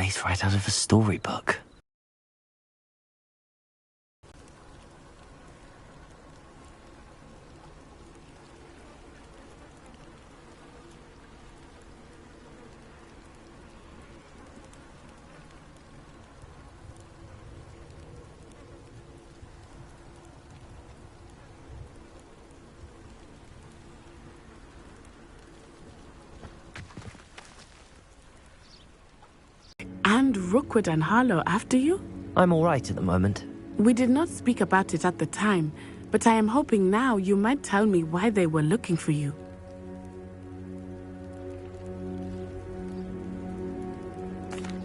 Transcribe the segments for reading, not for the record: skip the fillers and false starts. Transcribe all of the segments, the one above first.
face right out of a storybook. And Rookwood and Harlow after you? I'm all right at the moment. We did not speak about it at the time, but I am hoping now you might tell me why they were looking for you.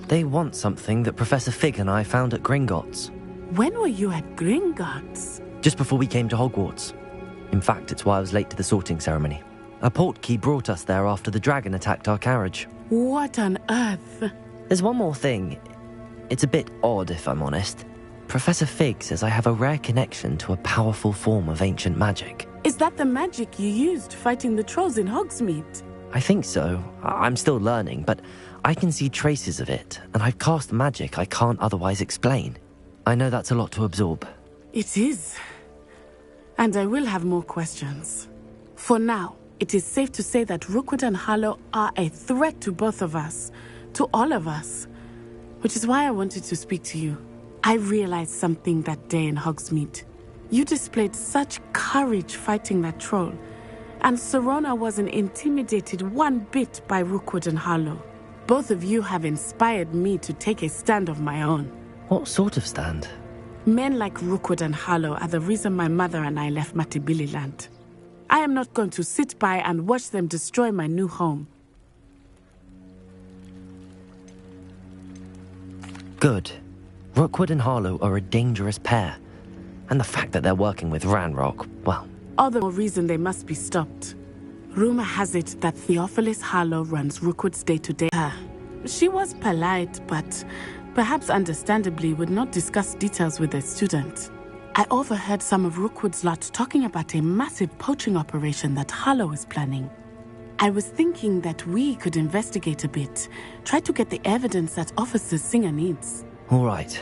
They want something that Professor Fig and I found at Gringotts. When were you at Gringotts? Just before we came to Hogwarts. In fact, it's why I was late to the sorting ceremony. A portkey brought us there after the dragon attacked our carriage. What on earth? There's one more thing. It's a bit odd, if I'm honest. Professor Fig says I have a rare connection to a powerful form of ancient magic. Is that the magic you used fighting the trolls in Hogsmeade? I think so. I'm still learning, but I can see traces of it, and I've cast magic I can't otherwise explain. I know that's a lot to absorb. It is. And I will have more questions. For now, it is safe to say that Rookwood and Harlow are a threat to both of us. To all of us. Which is why I wanted to speak to you. I realized something that day in Hogsmeade. You displayed such courage fighting that troll. And Serona wasn't intimidated one bit by Rookwood and Harlow. Both of you have inspired me to take a stand of my own. What sort of stand? Men like Rookwood and Harlow are the reason my mother and I left Matabeleland. I am not going to sit by and watch them destroy my new home. Good. Rookwood and Harlow are a dangerous pair. And the fact that they're working with Ranrock, well... all the more reason they must be stopped. Rumor has it that Theophilus Harlow runs Rookwood's day-to-day. She was polite, but perhaps understandably would not discuss details with a student. I overheard some of Rookwood's lot talking about a massive poaching operation that Harlow is planning. I was thinking that we could investigate a bit, try to get the evidence that Officer Singer needs. All right,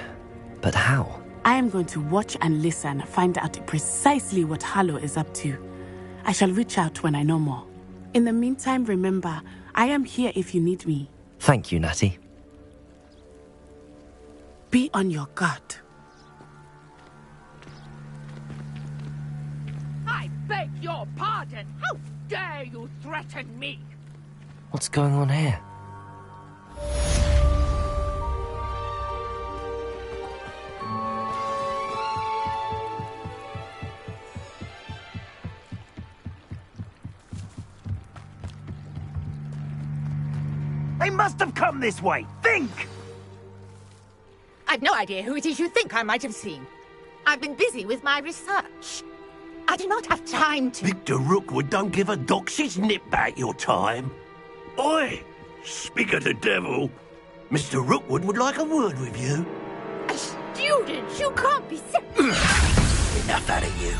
but how? I am going to watch and listen, find out precisely what Harlow is up to. I shall reach out when I know more. In the meantime, remember, I am here if you need me. Thank you, Natty. Be on your guard. I beg your pardon! How dare you threaten me? What's going on here? They must have come this way! Think! I've no idea who it is you think I might have seen. I've been busy with my research. I do not have time to... Victor Rookwood don't give a doxy's nip back your time. Oi! Speak of the devil. Mr. Rookwood would like a word with you. A student? You can't be sick. Enough out of you.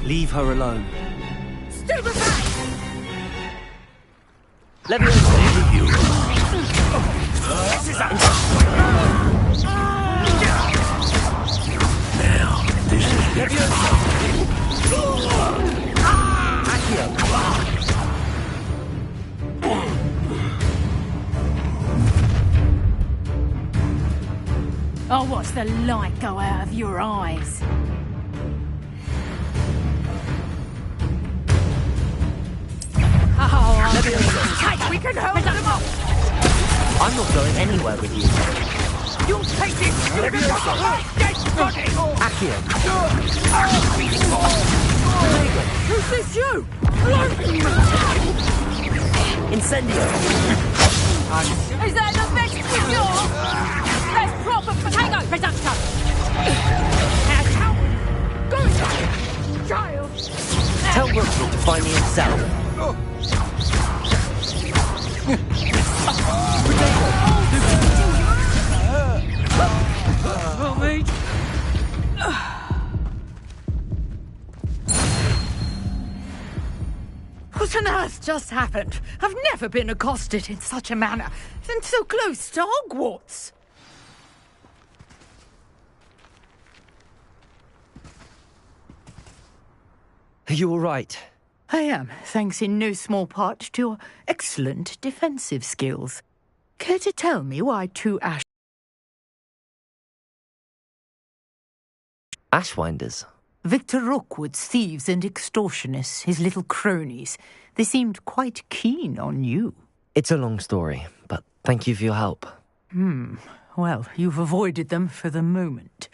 Leave her alone. Stupefy! Let me leave you. This is now, this is different. I'll watch the light go out of your eyes. We can hold them off! I'm not going anywhere with you. You'll take this student off my dead body! Accio. Who's this you? Incendio. Is that the best you got? That's proper potato production! How? Go, child! Tell Rookwood to find me himself. Oh, mate. What on earth just happened? I've never been accosted in such a manner, and so close to Hogwarts. Are you all right? I am, thanks in no small part to your excellent defensive skills. Care to tell me why two Ashwinders? Victor Rookwood's thieves and extortionists, his little cronies. They seemed quite keen on you. It's a long story, but thank you for your help. Well, you've avoided them for the moment.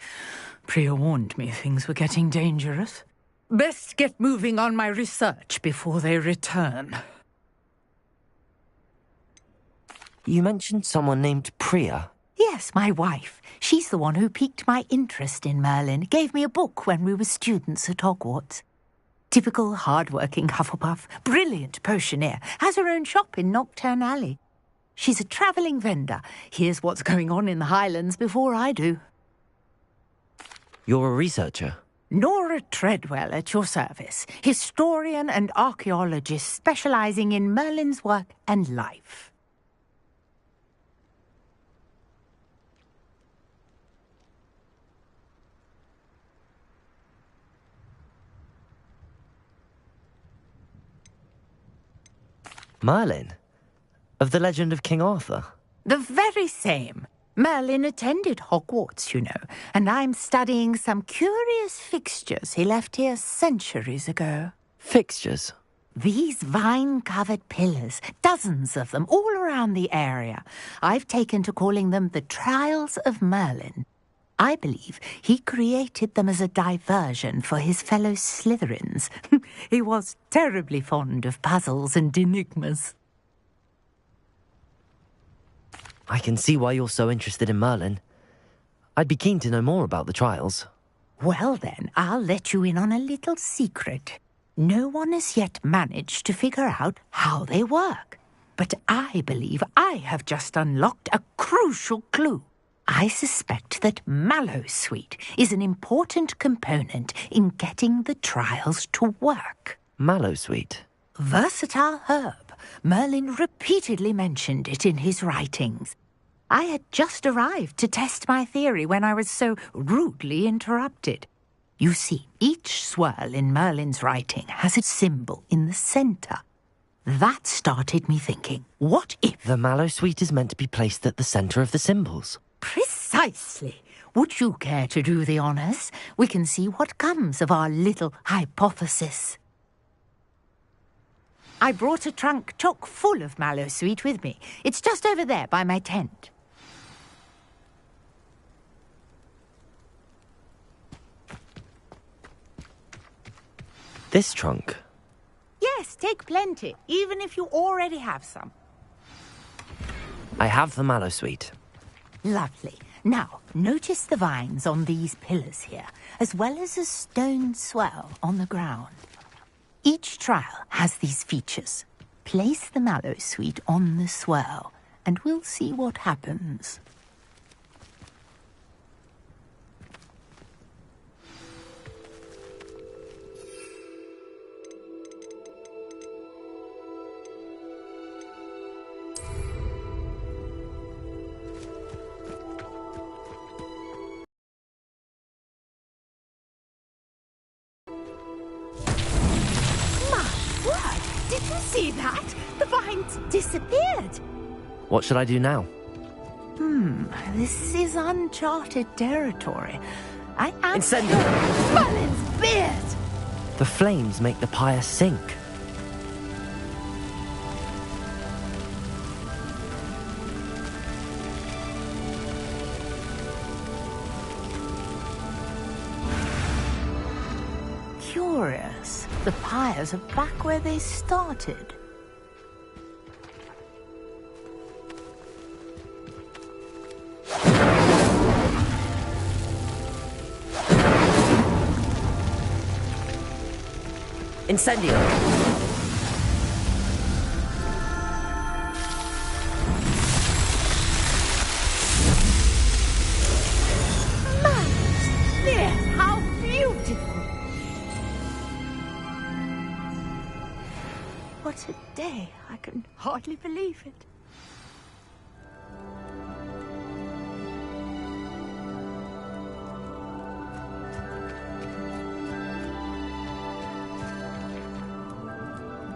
Priya warned me things were getting dangerous. Best get moving on my research before they return. You mentioned someone named Priya. Yes, my wife. She's the one who piqued my interest in Merlin. Gave me a book when we were students at Hogwarts. Typical hard-working Hufflepuff, brilliant potioneer, has her own shop in Knockturn Alley. She's a travelling vendor. Hears what's going on in the Highlands before I do. You're a researcher? Nora Treadwell at your service, historian and archaeologist specialising in Merlin's work and life. Merlin? Of the legend of King Arthur? The very same. Merlin attended Hogwarts, you know, and I'm studying some curious fixtures he left here centuries ago. Fixtures? These vine-covered pillars, dozens of them, all around the area. I've taken to calling them the Trials of Merlin. I believe he created them as a diversion for his fellow Slytherins. He was terribly fond of puzzles and enigmas. I can see why you're so interested in Merlin. I'd be keen to know more about the trials. Well then, I'll let you in on a little secret. No one has yet managed to figure out how they work. But I believe I have just unlocked a crucial clue. I suspect that Mallowsweet is an important component in getting the trials to work. Mallowsweet? Versatile herb. Merlin repeatedly mentioned it in his writings. I had just arrived to test my theory when I was so rudely interrupted. You see, each swirl in Merlin's writing has a symbol in the centre. That started me thinking, what if... The Mallowsweet is meant to be placed at the centre of the symbols. Precisely. Would you care to do the honours? We can see what comes of our little hypothesis. I brought a trunk chock full of Mallowsweet with me. It's just over there by my tent. This trunk? Yes, take plenty, even if you already have some. I have the Mallowsweet. Lovely. Now, notice the vines on these pillars here, as well as a stone swell on the ground. Each trial has these features. Place the Mallowsweet on the swirl, and we'll see what happens. Did you see that? The vines disappeared. What should I do now? This is uncharted territory. I am... Incendio! Merlin's beard! The flames make the pyre sink. Curious. The pyres are back where they started. Incendio! How beautiful! what a day. I can hardly believe it.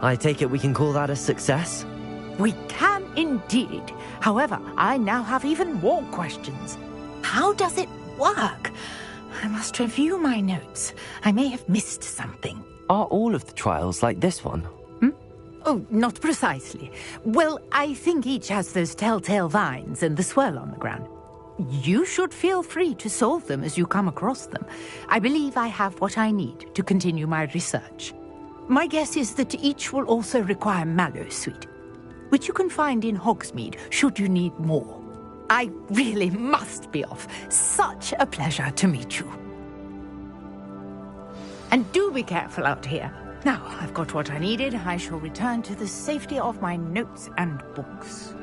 I take it we can call that a success? We can indeed. However, I now have even more questions. How does it work? I must review my notes. I may have missed something. Are all of the trials like this one? Oh, not precisely. Well, I think each has those telltale vines and the swirl on the ground. You should feel free to solve them as you come across them. I believe I have what I need to continue my research. My guess is that each will also require mallow sweet, which you can find in Hogsmeade should you need more. I really must be off. Such a pleasure to meet you. And do be careful out here. Now, I've got what I needed. I shall return to the safety of my notes and books.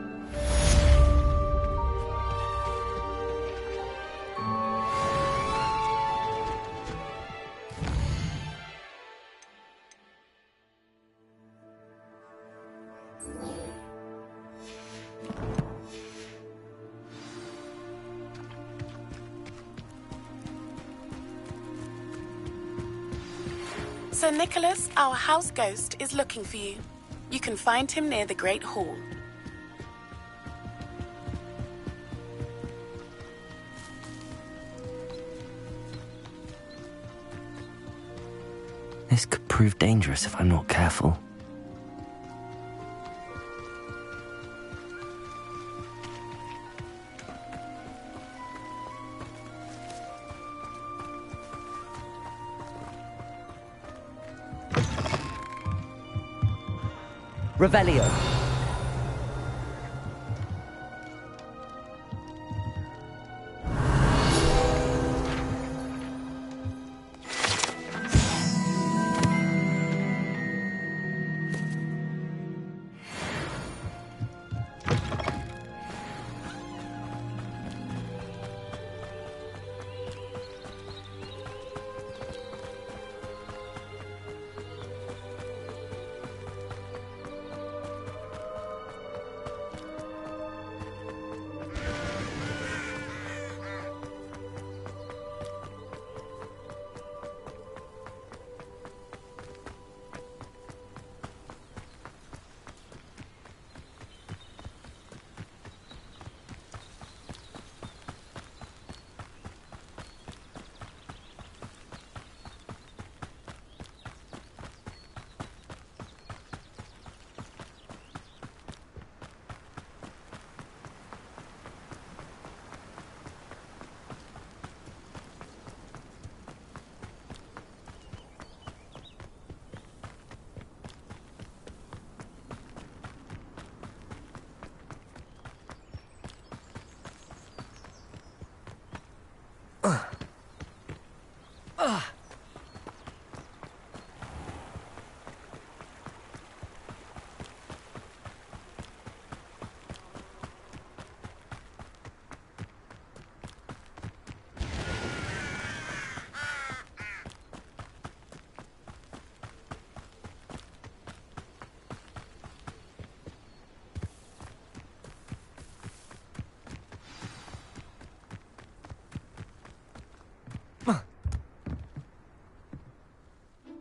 Sir Nicholas, our house ghost, is looking for you. You can find him near the Great Hall. This could prove dangerous if I'm not careful. Revelio.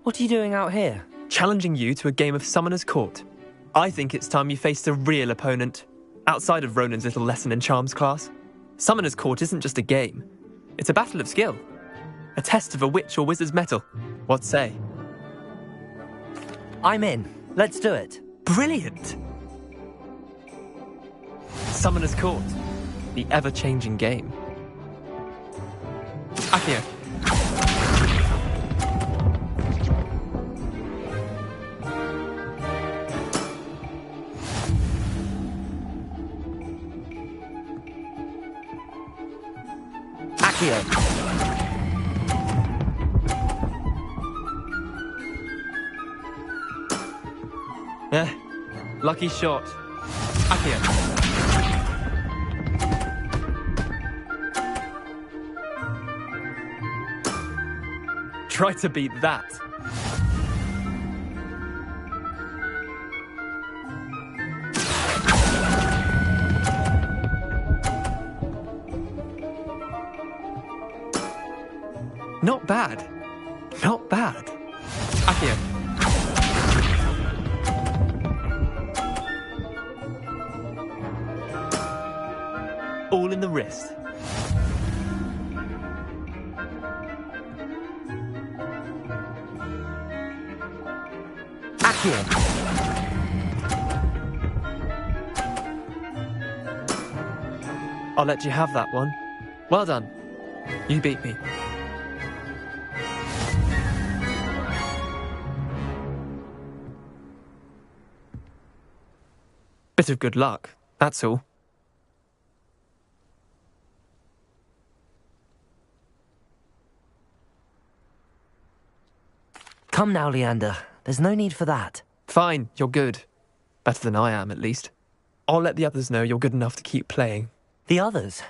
What are you doing out here? Challenging you to a game of Summoner's Court. I think it's time you faced a real opponent, outside of Ronan's little lesson in charms class. Summoner's Court isn't just a game. It's a battle of skill. A test of a witch or wizard's mettle. What say? I'm in. Let's do it. Brilliant! Summoner's Court. The ever-changing game. Accio. Accio. Lucky shot. Accio. Try to beat that. Not bad. Not bad. Akio. All in the wrist. Akio. I'll let you have that one. Well done. You beat me. Bit of good luck, that's all. Come now, Leander. There's no need for that. Fine, you're good. Better than I am, at least. I'll let the others know you're good enough to keep playing. The others?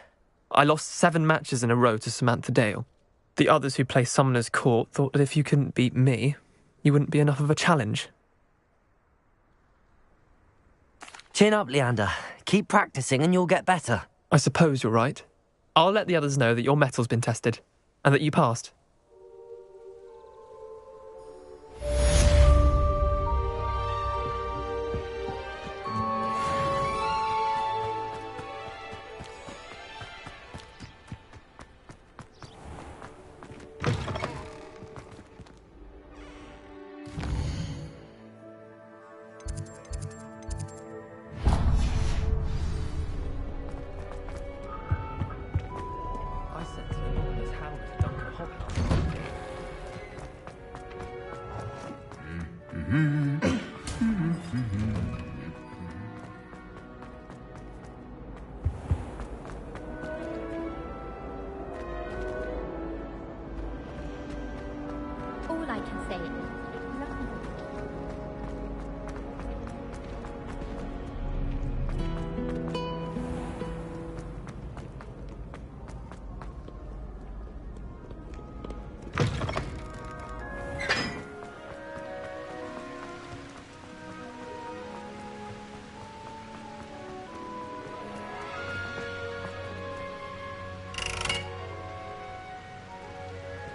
I lost 7 matches in a row to Samantha Dale. The others who play Summoner's Court thought that if you couldn't beat me, you wouldn't be enough of a challenge. Chin up, Leander. Keep practicing and you'll get better. I suppose you're right. I'll let the others know that your metal's been tested, and that you passed. All I can say is,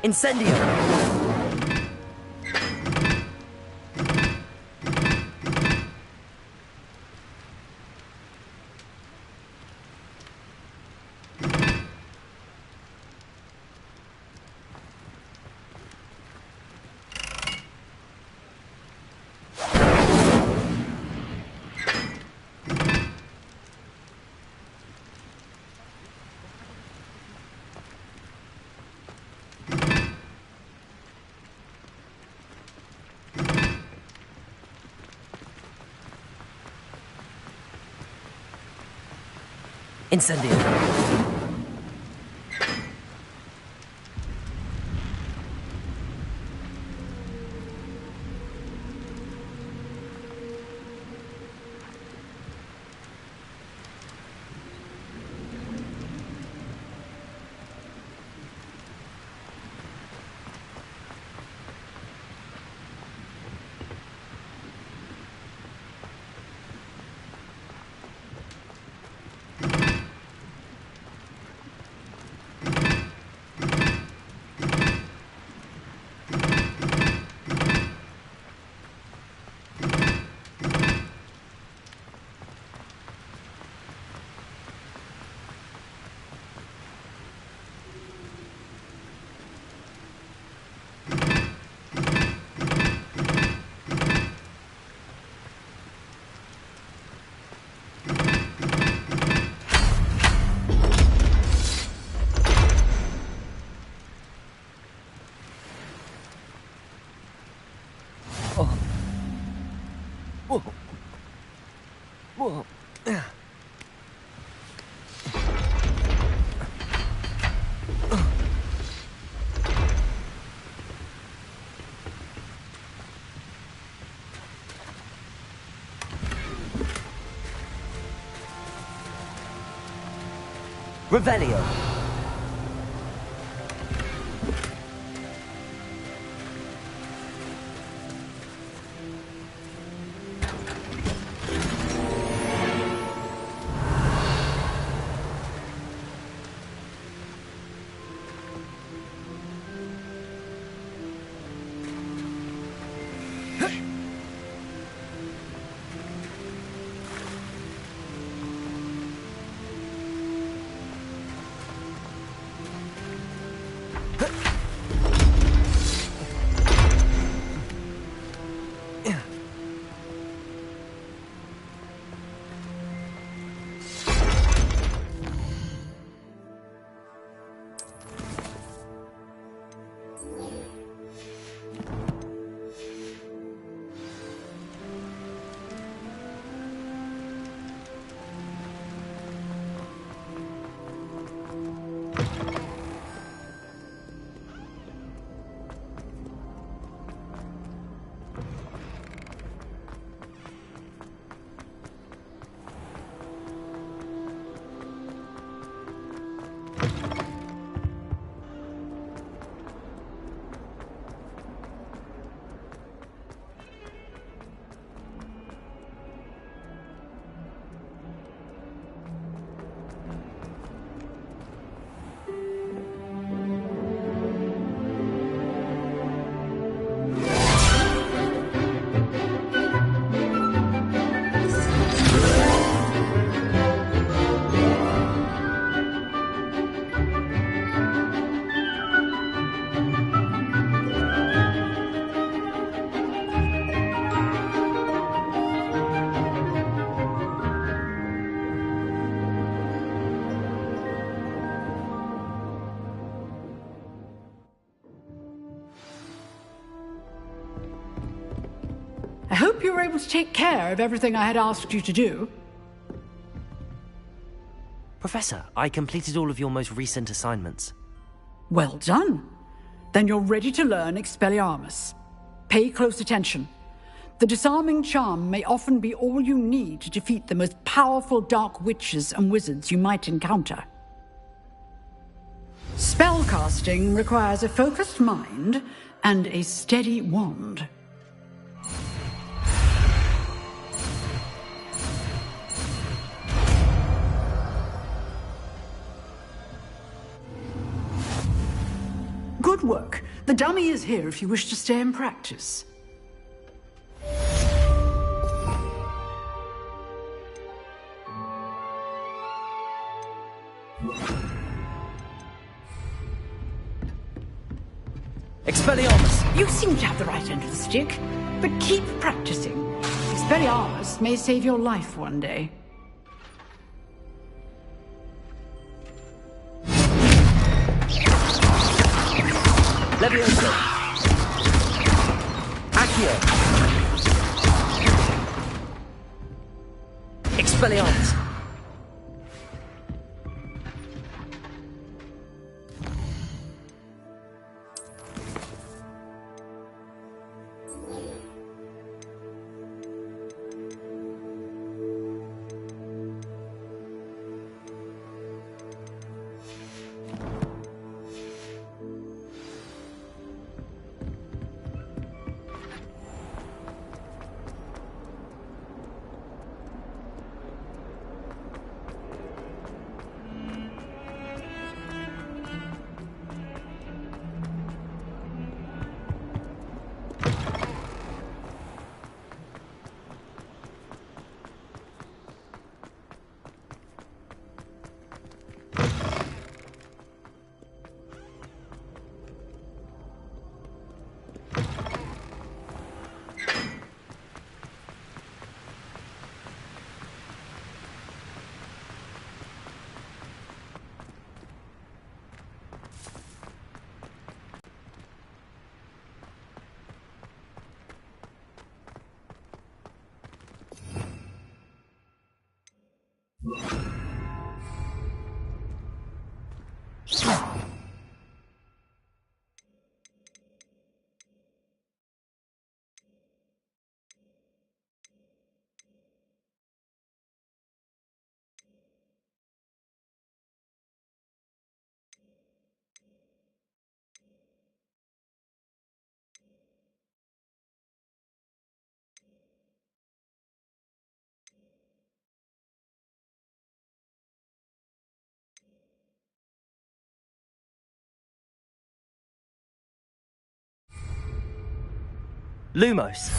Incendio! Incendio! Whoa. Whoa. Revelio. I hope you were able to take care of everything I had asked you to do. Professor, I completed all of your most recent assignments. Well done. Then you're ready to learn Expelliarmus. Pay close attention. The disarming charm may often be all you need to defeat the most powerful dark witches and wizards you might encounter. Spellcasting requires a focused mind and a steady wand. Good work. The dummy is here if you wish to stay and practice. Expelliarmus! You seem to have the right end of the stick, but keep practicing. Expelliarmus may save your life one day. Levioso! Accio! Expelliarmus! Lumos.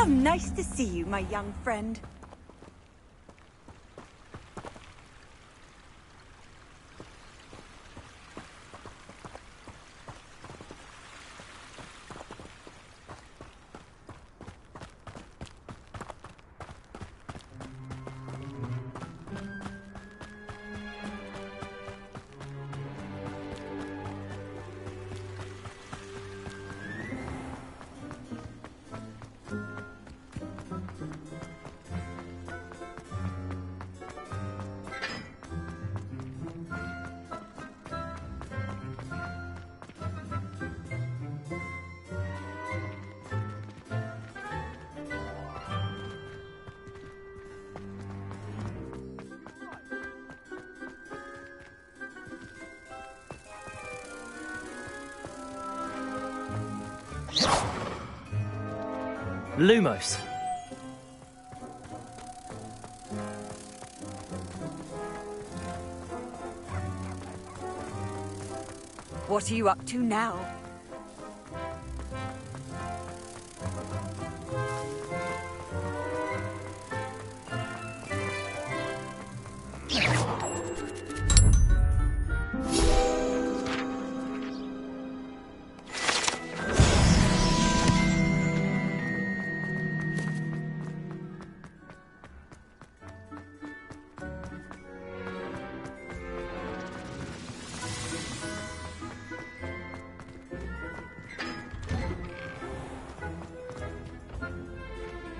How nice to see you, my young friend. Lumos. What are you up to now?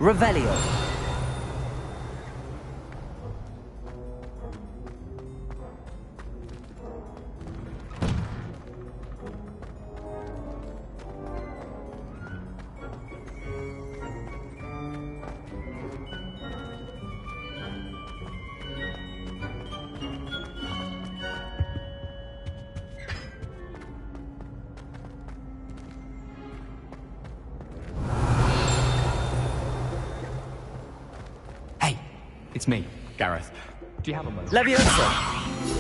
Revelio. It's me, Gareth. Do you have a moment? Leviosa!